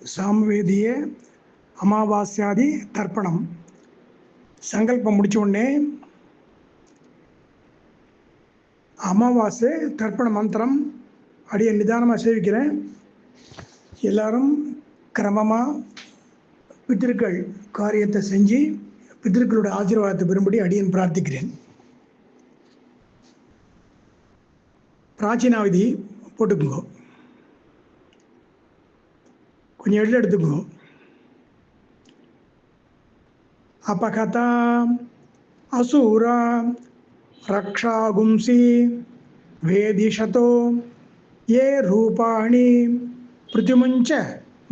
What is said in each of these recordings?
சாமவேதிய அமாவாஸ்யாதி தர்ப்பணம் சங்கல்பம் முடிச்ச உடனே அமாவாசை தர்ப்பண மந்திரம் அடியை நிதானமாக சேவிக்கிறேன். எல்லாரும் கிரமமாக பித்திருக்கள் காரியத்தை செஞ்சு பித்திருக்களோட ஆசீர்வாதத்தை பெறும்படி அடியன் பிரார்த்திக்கிறேன். பிராச்சீனாவதி போட்டுக்குங்க, கொஞ்சம் எள்ளு எடுத்துக்குங்க. अपकथा असुरा रक्षागुंसी वेदिशतो ये रूपाणि प्रतिमुंच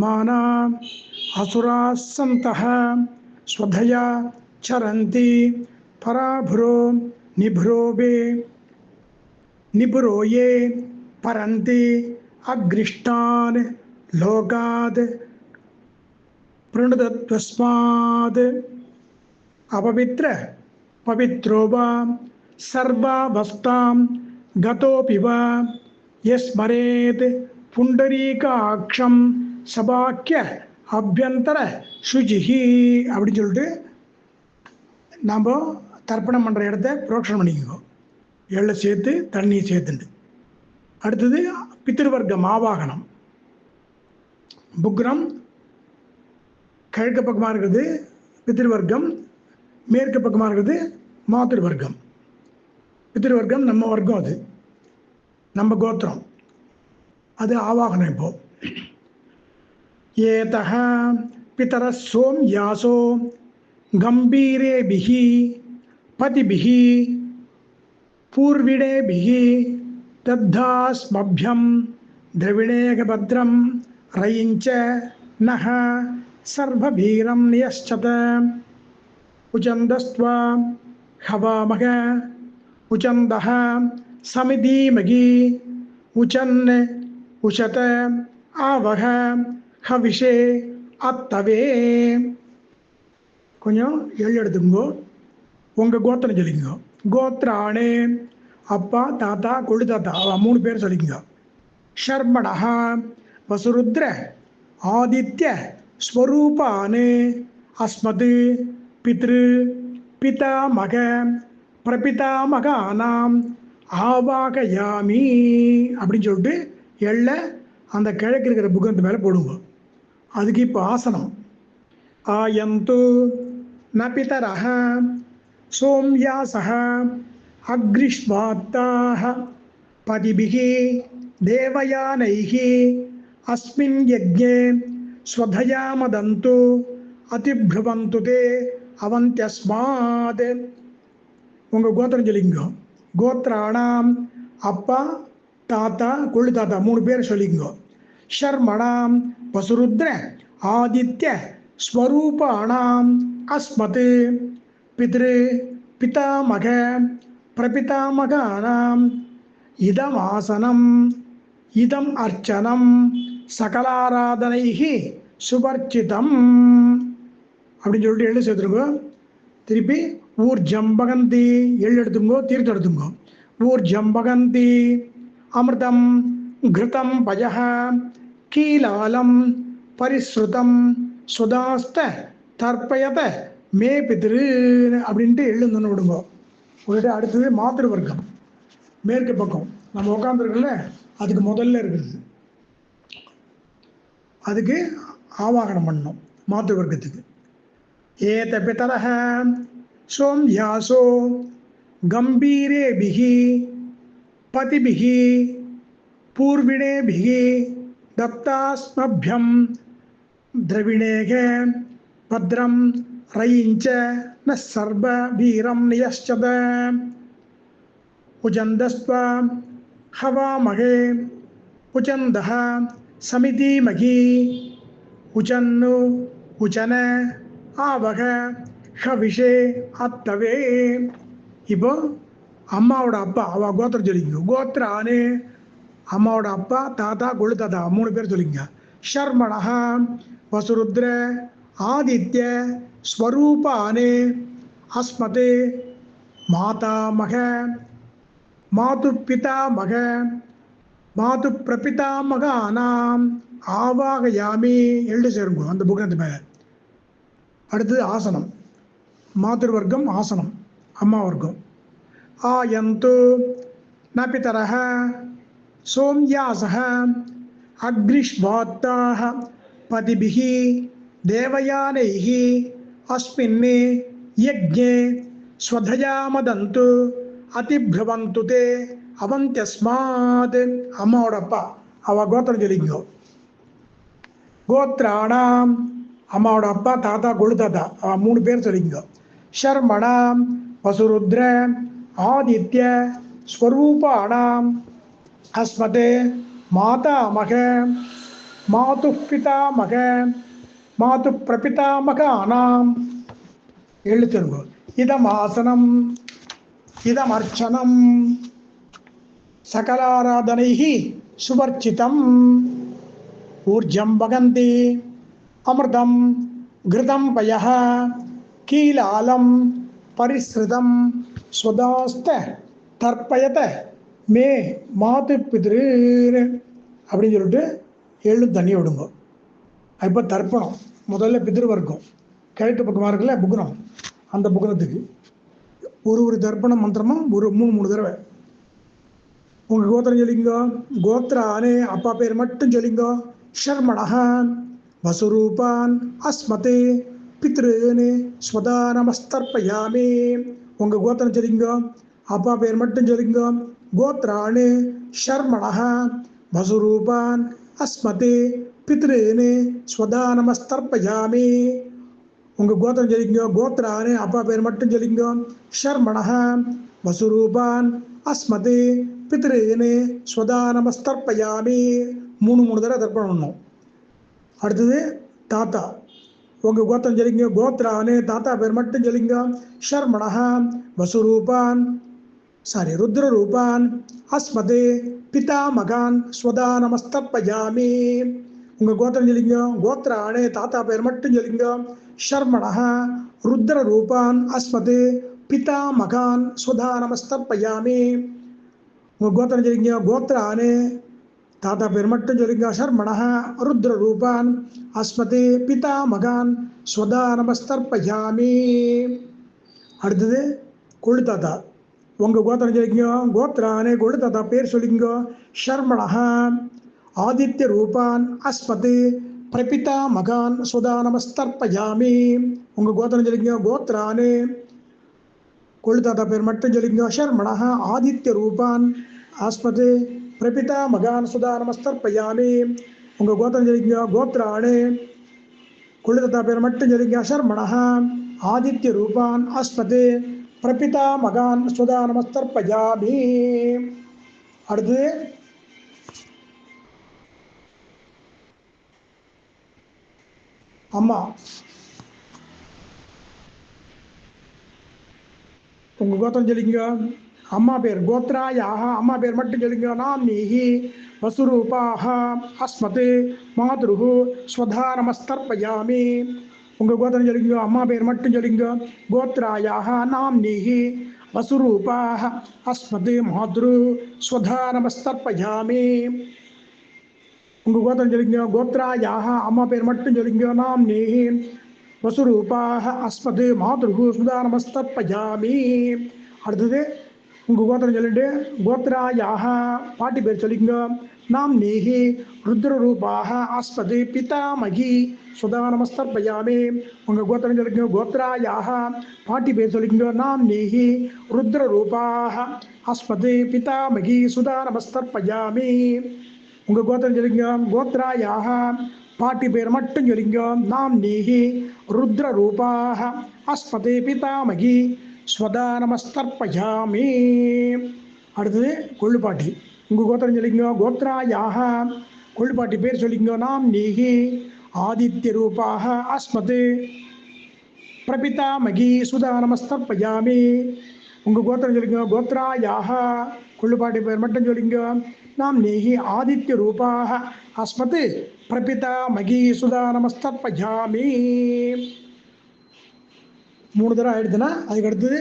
माना असुराः सन्तः स्वधया चरन्ति पराभ्रो निभ्रो ये परन्ति अग्निष्टान् लोकात् प्रणुदत्वस्मात् अपवित्र पवित्रो वा सर्वावस्थां गतोऽपि वा यस्मरेत् पुण्डरीकाक्षं सबाक्य अभ्यंतर शुचिः அப்படின்னு சொல்லிட்டு நாம் தர்ப்பணம் பண்ணுற இடத்த புரோக்ஷனம் பண்ணிக்கோ. எள்ளை சேர்த்து தண்ணியை சேர்த்துண்டு அடுத்தது பித்திருவர்க்கம் ஆவாகனம். புக்ரம் கிழக்கு பக்கமாக இருக்கிறது பித்திருவர்க்கம், மேற்கு பக்கமாக இருக்கிறது மாத்திருவர்க்கம். பித்திருவர்க்கம் நம்ம வர்க்கம், அது நம்ம கோத்திரம், அது ஆவாகனம். இப்போ ஏதஹ பிதர சோம் யாசோ கம்பீரேபிஹி பதிபிஹி பூர்விடேபிஹி தத்தாஸ்மப்யம் திரவிணேகபத்ரம் ரயிஞ்ச நஹ சர்வபீரம் நியஷ்சத உச்சந்தஸ்த்வா ஹவாமக உச்சந்தஹ சமிதீமகி உச்சன் உச்சத ஆவக ஹவிஷே அத்தவே. கொஞ்சம் எள்ளு எடுத்துங்கோ, உங்கள் கோத்திரம் சொல்லிக்கோ. கோத்ராணே அப்பா தாத்தா கொள்ளு தாத்தா 3 பேர் சொல்லிக்கோ. ஷர்மணஹ வசுருத்ர ஆதித்ய ஸ்வரூபானு அஸ்மது பித்ரு பிதாமக பிரபிதாமகானாம் ஆவாகயாமி அப்படின்னு சொல்லிட்டு எள்ள அந்த கிழக்கு இருக்கிற புகந்து மேலே போடுங்க. அதுக்கு இப்போ ஆசனம். ஆயந்து ந பிதரஹ சோம்யாசஹ அக்ரிஷ்வாத்தாஹ பதிபிஹி தேவயானைஹி அஸ்மின் யஜ்ஞே ஸ்வதயா மதந்து அதிப்ருவந்து தே அவந்தியஸ்மாத். உங்கள் கோத்திரம் சொல்லிக்கோ. கோத்ராணாம் அப்பா தாத்தா கொள்ளு தாத்தா 3 பேர் சொல்லிக்கோ. ஷர்மணாம் வசுருத்ர ஆதித்ய ஸ்வரூபாணாம் அஸ்மத் பித்ரு பிதாமக பிரபிதாமகானாம் இதம் ஆசனம் இதம் அர்ச்சனம் சகலாராதனைஹி சுபர்ச்சிதம் அப்படின்னு சொல்லிட்டு எள்ளு சேர்த்துருங்கோ. திருப்பி ஊர்ஜம்பகந்தி எள்ளு எடுத்துங்கோ, தீர்த்தம் எடுத்துங்கோ. ஊர்ஜம்பகந்தி அமிர்தம் கிருதம் பஜஹ கீலாலம் பரிஸ்ருதம் சுதாஸ்த தர்ப்பயத மே பிதிரு அப்படின்ட்டு எள்ளு தந்து விடுங்கோ. விட்டுட்டு அடுத்தது மாத்திருவர்க்கம் மேற்கு பக்கம் நம்ம உட்காந்துருக்கல, அதுக்கு முதல்ல இருக்குது. அதுக்கு ஆவாகனம் பண்ணணும் மாத்திருவர்க்கத்துக்கு. ஏத பிதரஹ சோம்யாசோ கம்பீரேபிஹி பதிபிஹி பூர்விணேபிஹி தத்தாஸ்மப்யம் திரவிணேக பத்ரம் ரயிஞ்ச ந சர்வ வீரம் நியஷ்சத உச்சந்தஸ்வ ஹவாமகே உச்சந்தஹ சமிதீமகி உச்சன்னு உச்சன ஆவக ஹவிஷே அத்தவே. இப்போ அம்மாவோட அப்பா அவ கோத்திரம் சொல்லிக்கோ. கோத்ரானு அம்மாவோட அப்பா தாத்தா கொள்ளு தாத்தா 3 பேர் சொல்லிங்க. ஷர்மணஹ வசுருத்ர ஆதித்ய ஸ்வரூபானு அஸ்மத் மாதாமக மாது பிதாமக மாது பிரபிதாமகானாம் ஆவாகயாமி எழுந்து சேருங்க அந்த புக்னத்து மேலே. அடுத்தது ஆசனம். மாதர் வர்க்கம் ஆசனம், அம்மா வர்க்கம். ஆயந்து ந பிதரஹ சோம்யாசஹ அக்னிஷ்வாத்தாஹ பதிபிஹி தேவயானைஹி அஸ்மின்னே யஜ்ஞே ஸ்வதயா மதந்து அதிப்ரவந்து தே அவந்தியஸ்மாத். அம்மாவோட அப்பா, அவ கோத்திரம் சொல்லிக்கோ. கோத்ராணாம், அம்மாவோட அப்பா தாத்தா கொழு தாத்தா, அவ 3 பேர் சொல்லிக்கோ. ஷர்மணாம் வசுருத்ர ஆதித்ய ஸ்வரூபாணாம் அஸ்மதே மாதாமக மாது பிதாமக மாது பிரபிதாமகானாம் எழுத்துருங்கோ. இதம் ஆசனம் இதம் அர்ச்சனம் சகலாராதனைஹி சுவர்ச்சிதம் ஊர்ஜம் வகந்தி அமிர்தம் கிருதம் பயஹ கீலாலம் பரிஸ்ருதம் ஸ்வதாஸ்த தர்ப்பயத மே மாது பிதிரு அப்படின்னு சொல்லிட்டு தண்ணி விடுங்க. இப்போ தர்ப்பணம் முதல்ல பிதிரு வர்க்கம் கிழக்கு பக்கமாக இருக்குல்ல புக்னம், அந்த புக்னத்துக்கு ஒரு தர்ப்பண மந்திரமும் ஒரு 3 தடவை. உங்கள் கோத்திரம் சொல்லிங்க. கோத்ரானே அப்பா பேர் மட்டும் சொல்லிங்க. ஷர்மணஹ வசுரூபான் அஸ்மதே பித்ருனே ஸ்வதா நமஸ்தர்ப்பயாமி. உங்கள் கோத்திரம் சொல்லிங்க. அப்பா பேர் மட்டும் சொல்லிங்க. கோத்ரானே ஷர்மணஹ வசுரூபான் அஸ்மதே பித்ருனே ஸ்வதா நமஸ்தர்ப்பயாமி. உங்கள் கோத்திரம் சொல்லிங்க. கோத்ரானே அப்பா பேர் மட்டும் சொல்லிங்க. ஷர்மணஹ வசுரூபான் அஸ்மதே பித்ருனே ஸ்வதா நமஸ்தர்ப்பயாமி. 3 தடவை தர்ப்பணம் பண்ணணும். அடுத்தது தாத்தா. உங்கள் கோத்திரம் சொல்லிங்க. கோத்ரானே தாத்தா பேர் மட்டும் சொல்லிங்க. ஷர்மணஹ வசுரூபான் ருத்ரரூபான் அஸ்மதே பிதாமகான் ஸ்வதா நமஸ்தர்ப்பயாமி. உங்கள் கோத்திரம் சொல்லிங்க. கோத்ரானே தாத்தா பேர் மட்டும் சொல்லிங்க. ஷர்மணஹ ருத்ரரூபான் அஸ்மதே பிதாமகான் ஸ்வதா நமஸ்தர்ப்பயாமி. உங்கள் கோத்திரம் சொல்லிங்க. கோத்ரானே தாத்தா பேர் மட்டும் சொல்லிங்க. ஷர்மணஹ ருத்ரரூபான் அஸ்மதே பிதாமகான் ஸ்வதா நமஸ்தர்ப்பயாமி. அடுத்தது கொழு தாத்தா. உங்கள் கோத்திரம் சொல்லிங்க. கோத்ரானே கொழு தாத்தா பேர் சொல்லிங்க. ஷர்மணஹ ஆதித்ய ரூபான் அஸ்மதே பிரபிதாமகான் ஸ்வதா நமஸ்தர்ப்பயாமி. உங்கள் கோத்திரம் சொல்லிங்க. கோத்ரானே கொழு தாத்தா பேர் மட்டும் சொல்லிங்க. ஷர்மணஹ ஆதித்ய ரூபான் அஸ்மதே பிரபிதாமகான் ஸ்வதா நமஸ்தர்ப்பயாமி. உங்கள் கோத்திரம் சொல்லிங்க. கோத்ரானே கொழு தாத்தா பேர் மட்டும் சொல்லிங்க. ஷர்மணஹ ஆதித்ய ரூபான் அஸ்மதே பிரபிதாமகான் ஸ்வதா நமஸ்தர்ப்பயாமி. அடுத்து அம்மா. உங்கள் கோத்திரம் சொல்லிங்க. அம்மா பேர் கோத்ராயாக அம்மா பேர் மட்டும் சொல்லிங்க. நாம்னீஹி வசுரூபாஹ அஸ்மதே மாதுருஹு ஸ்வதா நமஸ்தர்ப்பயாமி. உங்கள் கோத்திரம் சொல்லிங்க. அம்மா பேர் மட்டும் சொல்லிங்க. கோத்ராயாக நாம்னீஹி வசுரூபாஹ அஸ்மதே மாதுரு ஸ்வதா நமஸ்தர்ப்பயாமி. உங்கள் கோத்திரம் சொல்லிங்க. கோத்ராயாக அம்மா பேர் மட்டும் சொல்லிங்க. நாம்னீஹி வசுரூபாஹ அஸ்மதே மாதுருஹு ஸ்வதா நமஸ்தர்ப்பயாமி. அடுத்தது உங்கள் கோத்திரம் சொல்லிட்டு கோத்ராயாக பாட்டி பேர் சொல்லிங்க. நாம்னீஹி ருத்ரரூபாஹ அஸ்மதே பிதாமகி ஸ்வதா நமஸ்தர்ப்பயாமி. உங்கள் கோத்திரம் சொல்லிங்க. கோத்ராயாக பாட்டி பேர் சொல்லிங்க. நாம்னீஹி ருத்ரரூபாஹ அஸ்மதே பிதாமகி ஸ்வதா நமஸ்தர்ப்பயாமி. உங்கள் கோத்திரம் சொல்லிங்க. கோத்ராயாக பாட்டி பேர் மட்டும் சொல்லிங்க. நாம்னீஹி ருத்ரரூபாஹ அஸ்மதே பிதாமகி ஸ்வதா நமஸ்தர்ப்பயாமி. அடுத்தது கொள்ளுப்பாட்டி. உங்கள் கோத்திரம் சொல்லிங்க. கோத்ராயாக கொள்ளுப்பாட்டி பேர் சொல்லிங்க. நாம்னீஹி ஆதித்ய ரூபாஹ அஸ்மதே பிரபிதாமகி ஸ்வதா நமஸ்தர்ப்பயாமி. உங்கள் கோத்திரம் சொல்லிங்க. கோத்ராயாக கொள்ளுப்பாட்டி பேர் மட்டும் சொல்லிங்க. நாம்னீஹி ஆதித்ய ரூபாஹ அஸ்மதே பிரபிதாமகி ஸ்வதா நமஸ்தர்ப்பயாமி. 3 தடவை ஆயிடுதுன்னா அதுக்கு அடுத்தது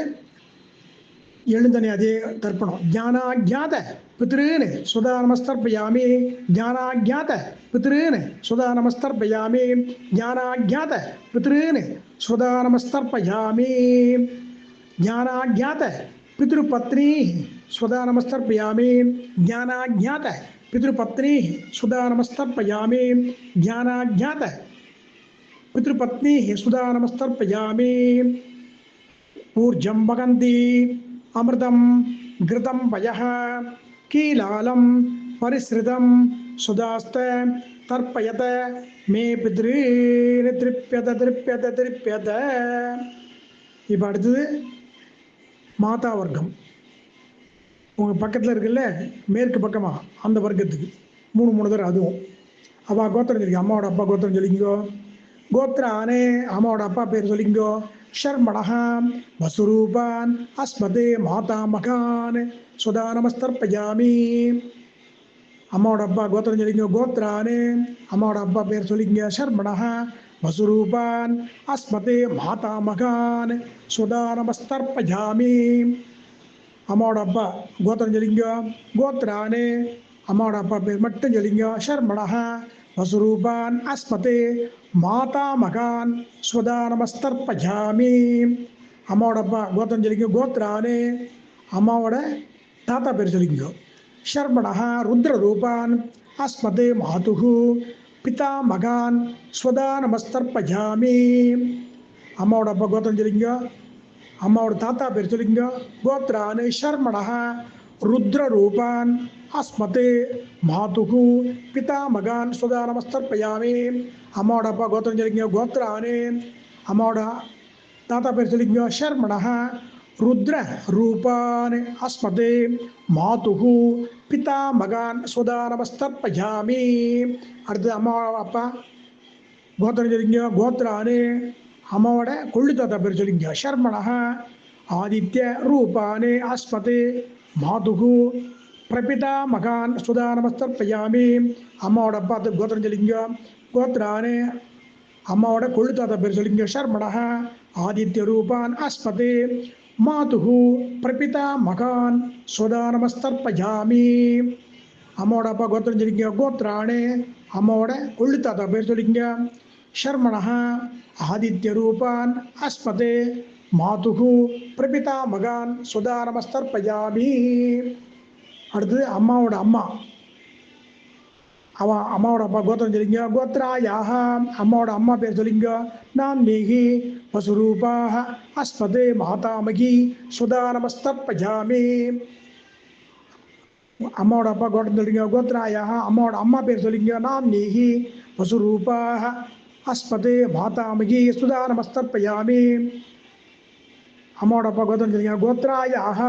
எழுந்தனே அதே தர்ப்பணம். ஞானாஜாத பித்ருன்னு சுதா நமஸ்தர்ப்பயாமி. ஞானாஜாத பித்ருன்னு சுதா நமஸ்தர்ப்பயாமி. ஞானாஜாத பித்ருன்னு சுதா நமஸ்தர்ப்பயாமி. ஞானாஜாத பித்ருபத்னி சுதா நமஸ்தர்ப்பயாமி. ஞானாஜாத பித்ருபத்னி சுதா நமஸ்தர்ப்பயாமி. ஞானாஜாத பித்ருபத்னி சுதா நமஸ்தர்ப்பயாமி. ऊर्जं वगन्ति अमृतं घृतं पयः कीलालं परिसृतं सुधास्त तर्पयत मे पितॄन् திருப்யத திருப்யத திருப்யத. இப்போ அடுத்தது மாதா வர்க்கம். உங்கள் பக்கத்தில் இருக்குல்ல மேற்கு பக்கமாக அந்த வர்க்கத்துக்கு 3 தடவை அதுவும் அவள் கோத்திரம் சொல்லிங்க. அம்மாவோட அப்பா கோத்திரம் சொல்லிங்கோ. கோத்ரானே அம்மாவோட அப்பா பேர் சொல்லிங்கோ. शर्मणः वसुरूपान् अस्मदे मातामहान् सुधा नमस्तर्पयामि. அம்மாவோட அப்பா கோத்திரம் சொல்லிங்க. கோத்ரானே அம்மாவோட அப்பா பேர் சொல்லிங்க. ஷர்மணः வசுரூபான் அஸ்மதே மாதாமகான் சுதா நமஸ்தர்ப்பயாமி. அம்மாவோட அப்பா கோத்திரம் சொல்லிங்க. கோத்ரானே அம்மாவோட அப்பா பேர் மட்டும் சொல்லிங்க. ஷர்மணः வசுரூபான் அஸ்மதே மாதாமகான் சுதா நமஸ்தர்ப்பயாமி. அம்மாவோட அப்பா கோத்திரம் சொல்லிங்க. கோத்ரானே அம்மாவோட தாத்தா பேர் சொல்லிங்க. ஷர்மணः ருத்ரரூபான் அஸ்மதே மாதுஹு பிதாமகான் ஸ்வதா நமஸ்தர்ப்பயாமி. அம்மாவோட அப்பா கோத்திரம் சொல்லிங்க. அம்மாவோட தாத்தா பேர் சொல்லிங்க. கோத்ரானே ஷர்மணः ருத்ரரூபான் அஸ்மதே மாதுஹு பிதாமகான் ஸ்வதா நமஸ்தர்ப்பயாமி. அம்மாவோட அப்பா கோத்திரம் சொல்லிங்க. கோத்ரானே அம்மாவோட தாத்தா பேர் சொல்லிங்க. ஷர்மணः ருத்ர ரூபான் அஸ்மதே மாதுஹு பிதாமகான் ஸ்வதா நமஸ்தர்ப்பயாமி. அடுத்து அம்மாவோட அப்பா கோத்திரம் சொல்லிங்க. கோத்ரானே அம்மாவோட கொள்ளு தாத்தா பேர் சொல்லிங்க. ஷர்மணः ஆதித்ய ரூபானே அஸ்மதே மாதுஹு பிரபிதாமகான் ஸ்வதா நமஸ்தர்ப்பயாமி. அம்மாவோட அப்பா கோத்திரம் சொல்லிங்க. கோத்ரானே அம்மாவோட கொள்ளு தாத்தா பேர் சொல்லிங்க. ஷர்மணः ஆதித்ய ரூபான் அஸ்மதே மாதுஹு பிரபிதாமகான் ஸ்வதா நமஸ்தர்ப்பயாமி. அம்மாவோட அப்பா கோத்திரம் சொல்லிங்க. கோத்ரானே அம்மாவோட கொள்ளு தாத்தா பேர் சொல்லிங்க. ஷர்மணः ஆதித்ய ரூபான் அஸ்மதே மாதுஹு பிரபிதாமகான் ஸ்வதா நமஸ்தர்ப்பயாமி. அடுத்தது அம்மாவோட அம்மா அம்மாவோட அப்பா கோத்திரம் சொல்லிங்க. கோத்ராயாக அம்மாவோட அம்மா பேர் சொல்லிங்க. நாம் நீகி வசுரூபாக அஸ்மதே மாதாமகி சுதா நமஸ்தர்ப்பயாமி. அம்மாவோட அப்பா கோத்திரம் சொல்லிங்க. கோத்ராயாக அம்மாவோட அம்மா பேர் சொல்லிங்க. நாம் நீகி வசுரூபாக அஸ்மதே மாதாமகி சுதா நமஸ்தர்ப்பயாமி. அம்மாவோட அப்பா கோத்திரம் சொல்லிங்க. கோத்ராயாக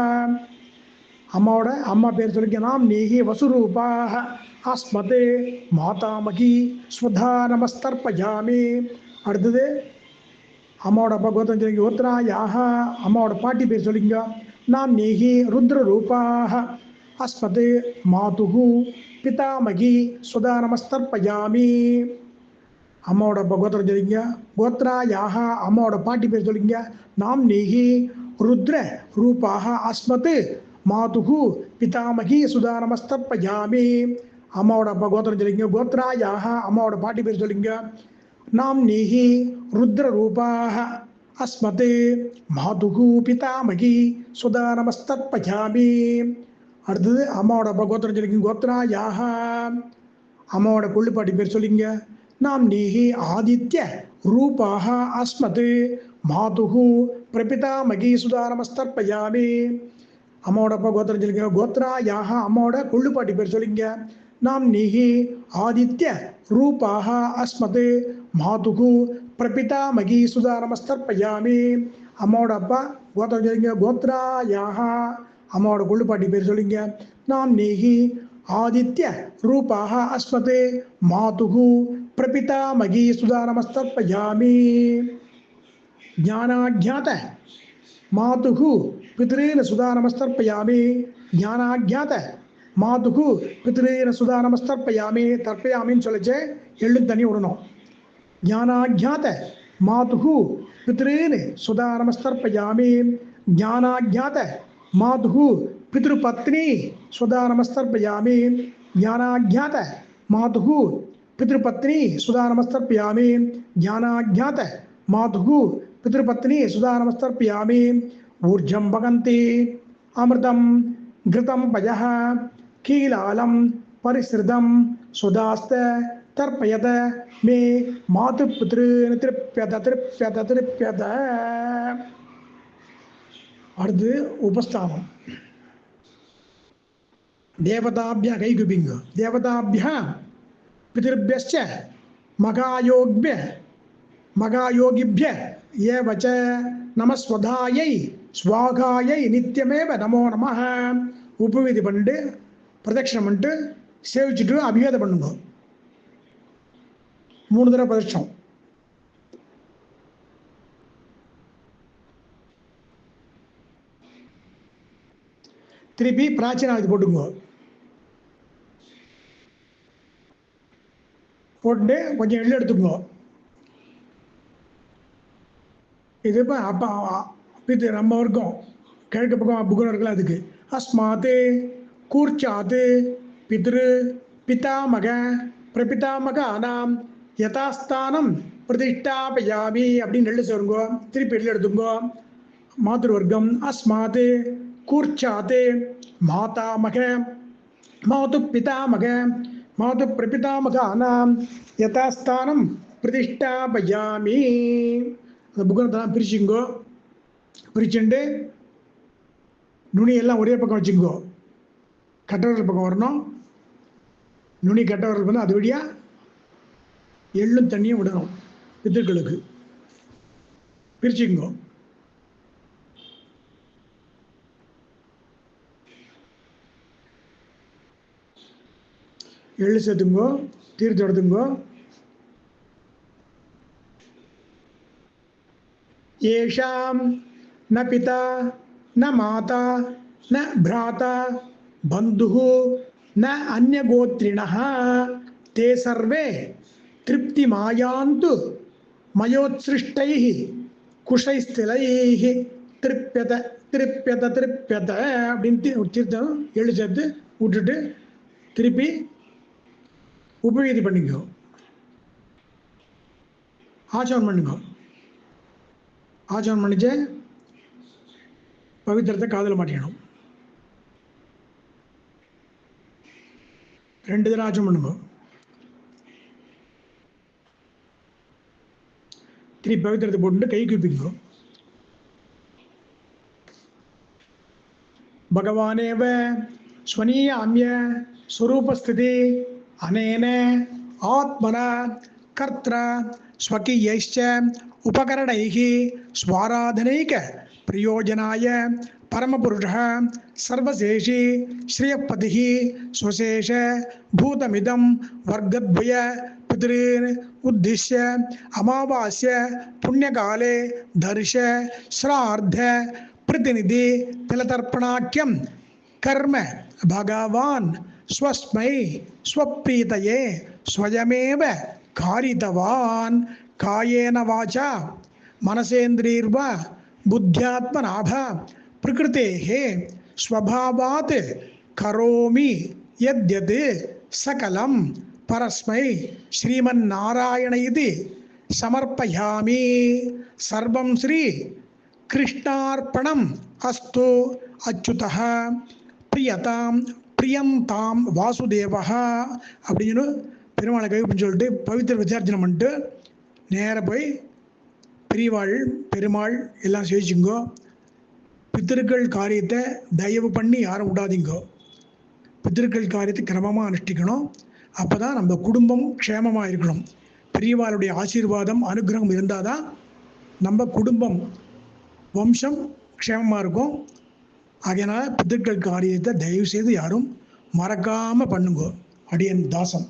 அம்மாவோட அம்மா பேர் சொல்லிங்க. நாம் நீகி வசுரூபாக அஸ்மதே மாதாமகி ஸ்வதா நமஸ்தர்ப்பயாமி. அடுத்தது அம்மாவோட அப்பா கோத்திரம் சொல்லிங்க. கோத்ராயாக அம்மாவோட பாட்டி பேர் சொல்லிங்க. நாம் நீகி ருத்ர ரூபாக அஸ்மதே மாதுஹு பிதாமகி ஸ்வதா நமஸ்தர்ப்பயாமி. அம்மாவோட அப்பா கோத்திரம் சொல்லிங்க. கோத்ராயாக அம்மாவோட பாட்டி பேர் சொல்லிங்க. நாம் நீகி ருத்ர ரூபாக அஸ்மத் மாதுஹு பிதாமகி சுதா நமஸ்தர்ப்பயாமி. அம்மாவோட அப்பா கோத்திரம் சொல்லிங்க. கோத்ராயாக அம்மாவோட பாட்டி பேர் சொல்லிங்க. நாம் நீகி ருத்ர ரூபாக அஸ்மத் மாதுஹு பிதாமகி சுதா நமஸ்தர்ப்பயாமி. அடுத்தது அம்மாவோட அப்பா கோத்திரம் சொல்லிங்க. கோத்ராயாக அம்மாவோட கொள்ளு பாட்டி பேர் சொல்லிங்க. நாம் நீகி ஆதித்ய ரூபாக அஸ்மத் மாதுஹு பிரபிதாமகி சுதா நமஸ்தர்ப்பயாமி. அம்மாவோட அப்பா கோத்திரம் சொல்லிங்க. கோத்ராயாக அம்மாவோட கொள்ளு பாட்டி பேர் சொல்லிங்க. நாம் நீகி ஆதித்ய ரூபாக அஸ்மத் மாதுஹு பிரபிதாமகி சுதா நமஸ்தர்ப்பயாமி. அம்மாவோட அப்பா கோத்திரம் சொல்லிங்க. கோத்ராயாக அம்மாவோட கொள்ளு பாட்டி பேர் சொல்லிங்க. நாம் நீகி ஆதித்ய ரூபாக அஸ்மத் மாதுஹு பிரபிதாமகி சுதா நமஸ்தர்ப்பயாமி. ஞானாஜ்ஞாத மாதுஹு பித்ரீன் சுதா நமஸ்தர்ப்பயாமி. ஞானாஜ்ஞாத மாதுஹு பித்ரீன் சுதா நமஸ்தர்ப்பயாமி. தர்ப்பயாமின்னு சொல்லிச்சு எள்ளு தண்ணி விடணும். ஞானாஜ்ஞாத மாதுஹு பித்ரீன் சுதா நமஸ்தர்ப்பயாமி. ஞானாஜ்ஞாத मातुः पितृपत्नी स्वदा नमस्तर्पयामि ज्ञानाज्ञात मातुः पितृपत्नी सुधा नमस्तर्पयामि ज्ञानाज्ञात मातुः पितृपत्नी सुधा नमस्तर्पयामि ऊर्जं भगन्ति अमृतं घृतं पयः कीलालं परिसृतं सुधास्त तर्पयत मे मातुपितॄन् तृप्यत तृप्यत तृप्यत. அடுத்து உபஸ்தானம். தேவதாபிய கைகுபிங்க. தேவதாபிய பிதர்பியஸ்ச மகாயோக்ய மகாயோகிபிய ஏவச்ச நமஸ்வதாயை ஸ்வாகாயை நித்தியமேவ நமோ நமஹ. உபவீதி பண்ணிட்டு பிரதட்சணம் பண்ணிட்டு சேவிச்சுட்டு அபிவேதம் பண்ணுங்க. 3 தடவை பிரதட்சணம். திருப்பி பிராச்சீனாவதி போட்டுங்க. போட்டு கொஞ்சம் எள்ளு எடுத்துக்கோ. இது இப்போ அப்போ இது நம்ம வர்க்கம் கிழக்கு பக்கம் புகம் இருக்குல்ல அதுக்கு. அஸ்மாத்து கூர்ச்சாத்து பித்ரு பிதாமக பிரபிதாமக ஆனாம் யதாஸ்தானம் பிரதிஷ்டாபயாமி அப்படின்னு எள்ளு சேருங்கோ. திருப்பி எள்ளு எடுத்துங்கோ. மாத்ரு வர்க்கம் அஸ்மாத்து கூர்ச்சாத்து மாதாமக மாது பிதாமக மாது பிரபிதாமக ஆனாம் யதாஸ்தானம் பிரதிஷ்டாபயாமி. அந்த புக்கனத்தெல்லாம் பிரிச்சுங்கோ. பிரிச்சுண்டு நுனியெல்லாம் ஒரே பக்கம் வச்சுங்கோ. கட்டவர்கள் பக்கம் வரணும். நுனி கட்டவர்கள் வந்து அது வழியாக எள்ளும் தண்ணியும் விடணும் பித்திருக்களுக்கு. பிரிச்சுங்கோ. எள்ளு சேர்த்துங்கோ. தீர்த்து எடுத்துங்கோ. ஏஷாம் ந பிதா ந மாதா ந பிராதா பந்துஹு ந அந்யகோத்ரிணः தே சர்வே திருப்தி மாயாந்து மயோத்சிருஷ்டைः குஷைஸ்திலைः திருப்யத திருப்யத திருப்யத அப்படின்னு தீர்த்தம் எள்ளு சேர்த்து விட்டுட்டு திருப்பி உபவீதி பண்ணிக்கோ. ஆச்சமனம் பண்ணிக்கோ. ஆச்சமனம் பண்ணிச்சு பவித்திரத்தை காதில் மாட்டிக்கணும். 2 தடவை ஆச்சமனம் பண்ணுங்க. திருப்பி பவித்திரத்தை போட்டு கை கூப்பிக்கோ. பகவானேவ ஸ்வனீயாமிய ஸ்வரூபஸ்திதி அனேன ஆத்மனா கர்த்ர ஸ்வகீயைச்ச உபகரணைः ஸ்வாராதனைக பிரயோஜனாய பரமபுருஷः சர்வசேஷி ஸ்ரீயப்பதிः ஸ்வசேஷ பூதமிதம் வர்க்கத்வய பித்ருன் உத்திஷ்ய அமாவாஸ்ய புண்ணியகாலே தர்ஷ ஸ்ரார்த்த பிரதிநிதி திலதர்ப்பணாக்கியம் கர்ம பகவான் ஸ்வஸ்மை ஸ்வப்ரீதயே ஸ்வயமேவ காரிதவான் காயேன வாசா மனசேந்திரியர்வா புத்தியாத்மனாப பிரகிருதேஹே ஸ்வபாவாத் கரோமி யத்யத் சகலம் பரஸ்மை ஸ்ரீமன்னாராயண இதி சமர்ப்பயாமி. சர்வம் ஸ்ரீ கிருஷ்ணார்ப்பணம் அஸ்து. அச்சுதः பிரியதாம் பிரியந்தாம் வாசுதேவः அப்படின்னு பெருமாளை கைப்பின்னு சொல்லிட்டு பவித்திர விசார்ஜனம் பண்ணிட்டு நேராக போய் பெரியவாள் பெருமாள் எல்லாம் சேவிச்சுங்கோ. பித்திருக்கள் காரியத்தை தயவு பண்ணி யாரும் விடாதீங்கோ. பித்திருக்கள் காரியத்தை கிரமமாக அனுஷ்டிக்கணும். அப்போ தான் நம்ம குடும்பம் க்ஷேமமாக இருக்கணும். பெரியவாளுடைய ஆசீர்வாதம் அனுகிரகம் இருந்தால் தான் நம்ம குடும்பம் வம்சம் க்ஷேமமாக இருக்கும். ஆகையினால் பித்திருக்கள் காரியத்தை தயவு செய்து யாரும் மறக்காமல் பண்ணுங்கோ. அடியன் தாசன்.